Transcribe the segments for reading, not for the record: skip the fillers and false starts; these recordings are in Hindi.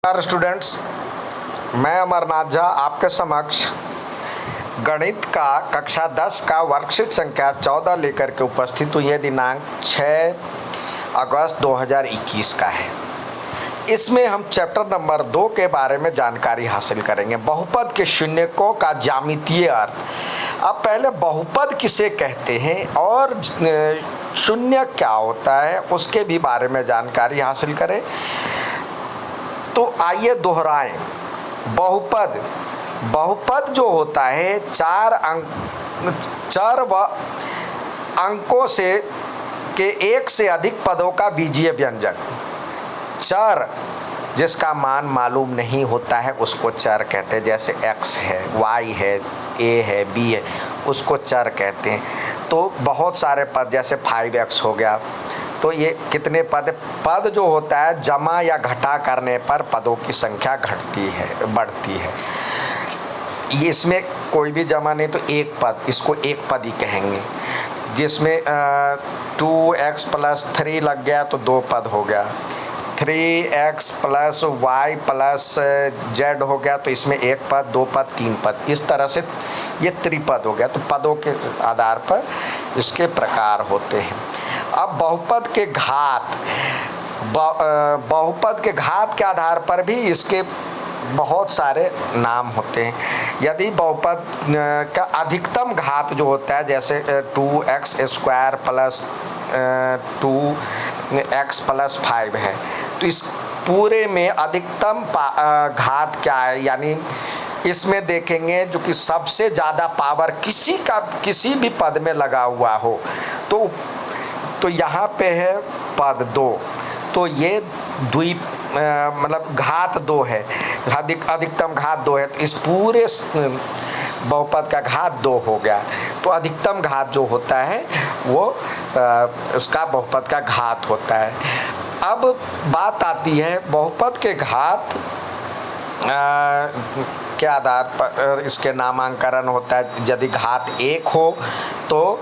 नमस्कार स्टूडेंट्स, मैं अमरनाथ झा आपके समक्ष गणित का कक्षा 10 का वर्कशीट संख्या 14 लेकर के उपस्थित हूँ। यह दिनांक 6 अगस्त 2021 का है। इसमें हम चैप्टर नंबर 2 के बारे में जानकारी हासिल करेंगे, बहुपद के शून्यकों का ज्यामितीय अर्थ। अब पहले बहुपद किसे कहते हैं और शून्य क्या होता है उसके भी बारे में जानकारी हासिल करें। तो आइए दोहराएं। बहुपद जो होता है चर व अंकों से के एक से अधिक पदों का बीजीय व्यंजक। चर जिसका मान मालूम नहीं होता है उसको चर कहते हैं, जैसे x है, y है, a है, b है, उसको चर कहते हैं। तो बहुत सारे पद जैसे 5x हो गया, तो ये कितने पद जो होता है जमा या घटा करने पर पदों की संख्या घटती है, बढ़ती है। ये इसमें कोई भी जमा नहीं तो एक पद, इसको एक पद ही कहेंगे। जिसमें 2x + 3 लग गया तो 2 पद हो गया, 3x + y + z हो गया तो इसमें एक पद, 2 पद, 3 पद, इस तरह से ये त्रिपद हो गया। तो पदों के आधार पर इसके प्रकार होते हैं। अब बहुपद के घात के आधार पर भी इसके बहुत सारे नाम होते हैं। यदि बहुपद का अधिकतम घात जो होता है, जैसे 2x² + 2x + 5 है, तो इस पूरे में अधिकतम घात क्या है, यानी इसमें देखेंगे जो कि सबसे ज़्यादा पावर किसी भी पद में लगा हुआ हो। तो यहाँ पे है पद 2, तो ये मतलब घात 2 है, अधिकतम घात 2 है, तो इस पूरे बहुपद का घात 2 हो गया। तो अधिकतम घात जो होता है वो उसका बहुपद का घात होता है। अब बात आती है बहुपद के घात के आधार पर इसके नामांकन होता है। यदि घात 1 हो तो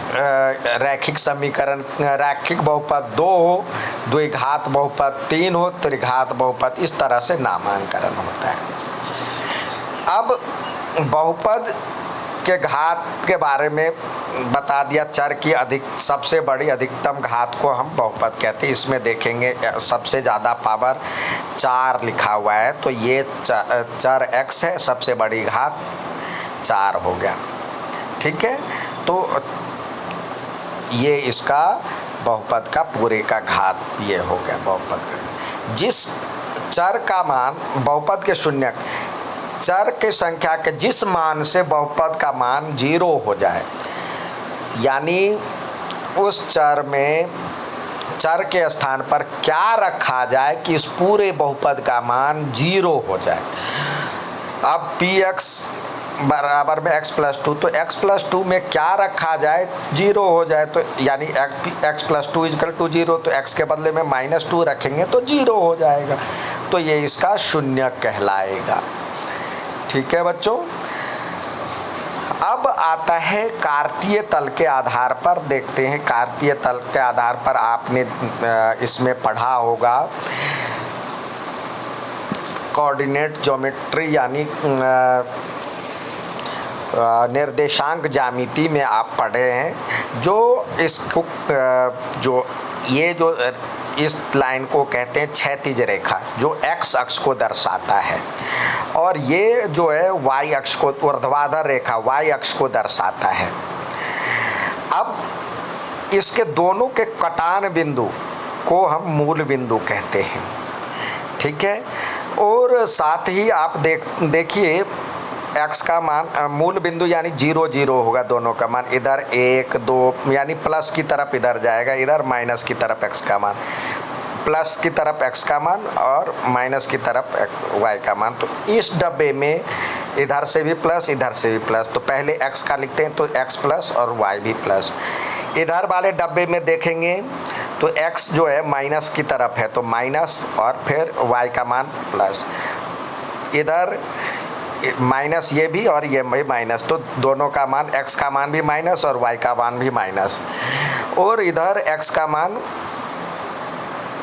रैखिक समीकरण, रैखिक बहुपद 2 हो, द्विघात बहुपद 3 हो, त्रिघात बहुपद, इस तरह से नामांकन होता है। अब बहुपद के घात के बारे में बता दिया। चर की सबसे बड़ी अधिकतम घात को हम बहुपद कहते हैं। इसमें देखेंगे सबसे ज़्यादा पावर 4 लिखा हुआ है, तो ये चर x है, सबसे बड़ी घात 4 हो गया। ठीक है, तो ये इसका बहुपद का पूरे का घात ये हो गया बहुपद का। जिस चर का मान बहुपद के शून्यक, चर के संख्या के जिस मान से बहुपद का मान 0 हो जाए, यानी उस चर के स्थान पर क्या रखा जाए कि इस पूरे बहुपद का मान 0 हो जाए। अब px बराबर में x + 2, तो x + 2 में क्या रखा जाए 0 हो जाए, तो यानी x + 2 = 0, तो x के बदले में -2 रखेंगे तो 0 हो जाएगा। तो ये इसका शून्य कहलाएगा। ठीक है बच्चों। अब आता है कार्तीय तल के आधार पर। देखते हैं कार्तीय तल के आधार पर आपने इसमें पढ़ा होगा कोऑर्डिनेट ज्योमेट्री, यानी निर्देशांक ज्यामिति में आप पढ़े हैं। जो इसको इस लाइन को कहते हैं क्षैतिज रेखा, जो x अक्ष को दर्शाता है, और ये जो है y अक्ष को, ऊर्ध्वाधर रेखा y अक्ष को दर्शाता है। अब इसके दोनों के कटान बिंदु को हम मूल बिंदु कहते हैं। ठीक है, और साथ ही आप देखिए x का मान मूल बिंदु यानी 0 0 होगा, दोनों का मान इधर 1 2 यानी प्लस की तरफ इधर जाएगा, इधर माइनस की तरफ x का मान, प्लस की तरफ x का मान और माइनस की तरफ y का मान। तो इस डब्बे में इधर से भी प्लस, इधर से भी प्लस, तो पहले x का लिखते हैं तो x प्लस और y भी प्लस। इधर वाले डब्बे में देखेंगे तो x जो है माइनस की तरफ है तो माइनस, और फिर y का मान प्लस, इधर माइनस ये भी और ये भी माइनस, तो दोनों का मान x का मान भी माइनस और y का मान भी माइनस, और इधर x का मान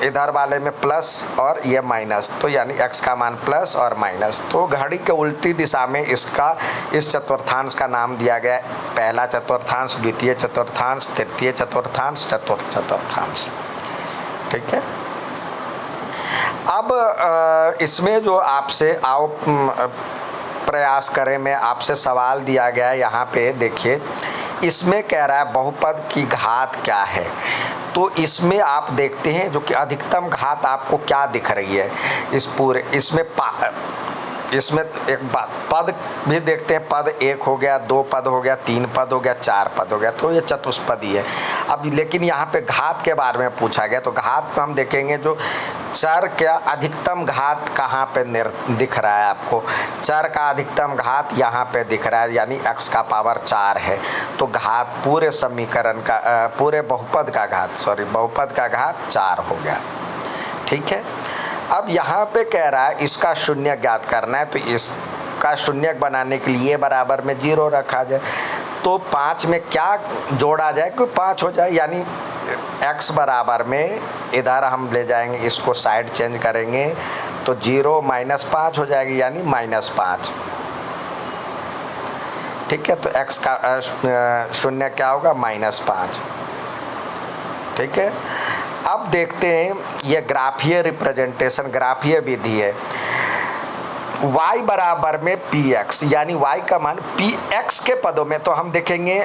इधर वाले में प्लस और ये माइनस, तो यानी x का मान प्लस और माइनस। तो घड़ी के उल्टी दिशा में इसका इस चतुर्थांश का नाम दिया गया पहला चतुर्थांश, द्वितीय चतुर्थांश, तृतीय चतुर्थांश, चतुर्थ चतुर्थांश। ठीक है। अब इसमें जो आपसे आओ प्रयास करें, मैं आपसे सवाल दिया गया है यहाँ पे देखिए, इसमें कह रहा है बहुपद की घात क्या है। तो इसमें आप देखते हैं जो कि अधिकतम घात आपको क्या दिख रही है इस पूरे, इसमें एक पद भी देखते हैं, पद 1 हो गया, 2 पद हो गया, 3 पद हो गया, 4 पद हो गया, तो ये चतुष्पदी है। अब लेकिन यहाँ पे घात के बारे में पूछा गया, तो घात में हम देखेंगे जो चर का अधिकतम घात कहाँ पे दिख रहा है आपको, चर का अधिकतम घात यहाँ पे दिख रहा है, यानी x का पावर 4 है। तो घात पूरे समीकरण का पूरे बहुपद का घात 4 हो गया। ठीक है। अब यहाँ पे कह रहा है इसका शून्य ज्ञात करना है, तो इसका शून्य बनाने के लिए बराबर में 0 रखा जाए। तो 5 में क्या जोड़ा जाए कि 5 हो जाए, यानी x बराबर में इधर हम ले जाएंगे, इसको साइड चेंज करेंगे तो 0 - 5 हो जाएगी, यानी -5। ठीक है। तो x का शून्य क्या होगा, -5। ठीक है। अब देखते हैं ये ग्राफीय रिप्रेजेंटेशन, ग्राफीय विधि है। y बराबर में px, यानी y का मान px के पदों में, तो हम देखेंगे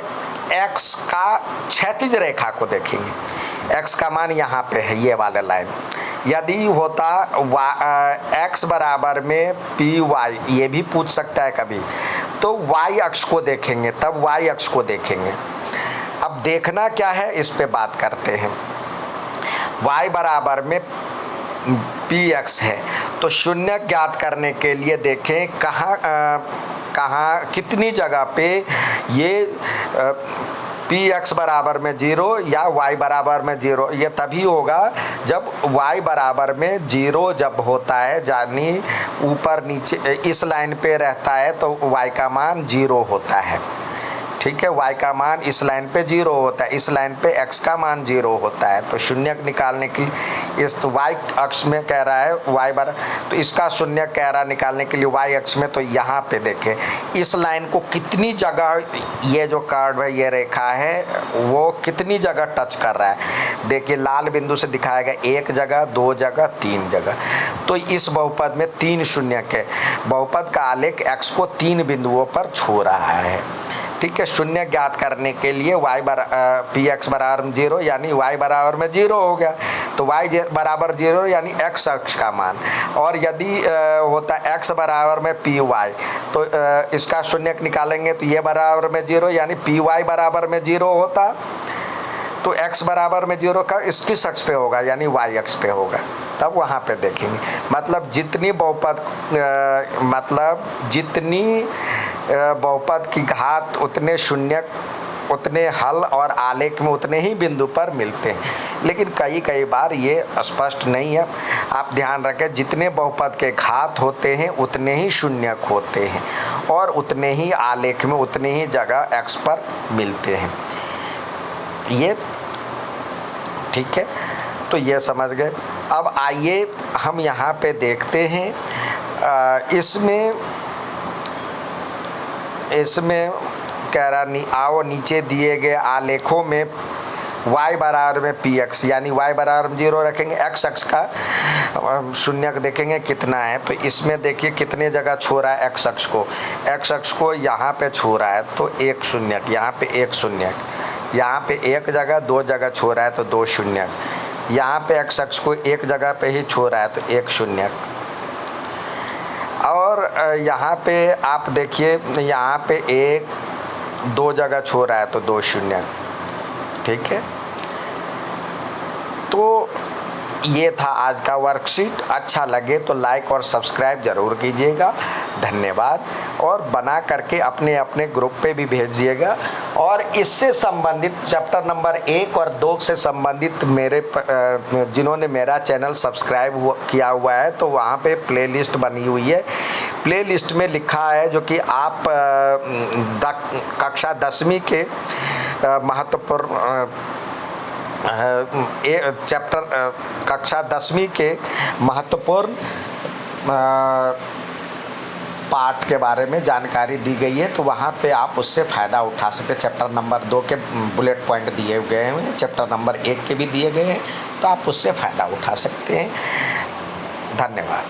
x का क्षैतिज रेखा को देखेंगे, x का मान यहाँ पे है ये वाला लाइन। यदि होता x बराबर में py, ये भी पूछ सकता है कभी, तो y अक्ष को देखेंगे, तब y अक्ष को देखेंगे। अब देखना क्या है, इस पे बात करते हैं। y बराबर में px है, तो शून्य ज्ञात करने के लिए देखें कहाँ कितनी जगह पे ये px बराबर में 0 या y बराबर में 0, ये तभी होगा जब y बराबर में 0 जब होता है, यानी ऊपर नीचे इस लाइन पे रहता है, तो y का मान 0 होता है। ठीक है। y का मान इस लाइन पे 0 होता है, इस लाइन पे x का मान 0 होता है। तो शून्य निकालने की इस तो y अक्ष में कह रहा है y बराबर, तो इसका शून्य कह रहा निकालने के लिए y अक्ष में, तो यहाँ पे देखें इस लाइन को कितनी जगह, ये जो कर्व है, ये रेखा है, वो कितनी जगह टच कर रहा है। देखिए लाल बिंदु से दिखाया गया 1 जगह, 2 जगह, 3 जगह। तो इस बहुपद में 3 शून्य के बहुपद का आलेख x को 3 बिंदुओं पर छू रहा है। ठीक है। शून्य ज्ञात करने के लिए px बराबर 0, यानी y बराबर में 0 हो गया, तो y बराबर 0 यानी x अक्ष का मान। और यदि होता x बराबर में py, तो इसका शून्य निकालेंगे तो ये बराबर में 0, यानी py बराबर में 0 होता, तो x बराबर में 0 का किस अक्ष पे होगा, यानी y अक्ष पे होगा। तब वहाँ पे देखेंगे, मतलब जितनी बहुपद की घात उतने शून्य, उतने हल और आलेख में उतने ही बिंदु पर मिलते हैं। लेकिन कई बार ये स्पष्ट नहीं है। आप ध्यान रखें, जितने बहुपद के घात होते हैं उतने ही शून्यक होते हैं, और उतने ही आलेख में उतनी ही जगह x पर मिलते हैं। ये ठीक है। तो ये समझ गए। अब आइए हम यहाँ पे देखते हैं, इसमें कह रहा आओ नीचे दिए गए आलेखों में y बराबर में px, यानी y बराबर 0 रखेंगे, x अक्ष का शून्य देखेंगे कितना है। तो इसमें देखिए कितने जगह छू रहा है x अक्ष को यहाँ पे छू रहा है, तो 1 शून्य, यहाँ पे 1 शून्य, यहाँ पे 1 जगह 2 जगह छू रहा है, तो 2 शून्य, यहाँ पे x अक्ष को 1 जगह पे ही छू रहा है, तो 1 शून्य। और यहाँ पे आप देखिए, यहाँ पे 1 2 जगह छू रहा है, तो 2 शून्य। ठीक है। तो ये था आज का वर्कशीट। अच्छा लगे तो लाइक और सब्सक्राइब जरूर कीजिएगा। धन्यवाद। और बना करके अपने अपने ग्रुप पे भी भेजिएगा। और इससे संबंधित चैप्टर नंबर 1 और 2 से संबंधित मेरे जिन्होंने मेरा चैनल सब्सक्राइब किया हुआ है, तो वहाँ पे प्लेलिस्ट बनी हुई है। प्लेलिस्ट में लिखा है जो कि आप कक्षा 10वीं के महत्वपूर्ण चैप्टर कक्षा 10वीं के महत्वपूर्ण पाठ के बारे में जानकारी दी गई है, तो वहाँ पे आप उससे फ़ायदा उठा सकते हैं। चैप्टर नंबर 2 के बुलेट पॉइंट दिए गए हैं, चैप्टर नंबर 1 के भी दिए गए हैं, तो आप उससे फ़ायदा उठा सकते हैं। धन्यवाद।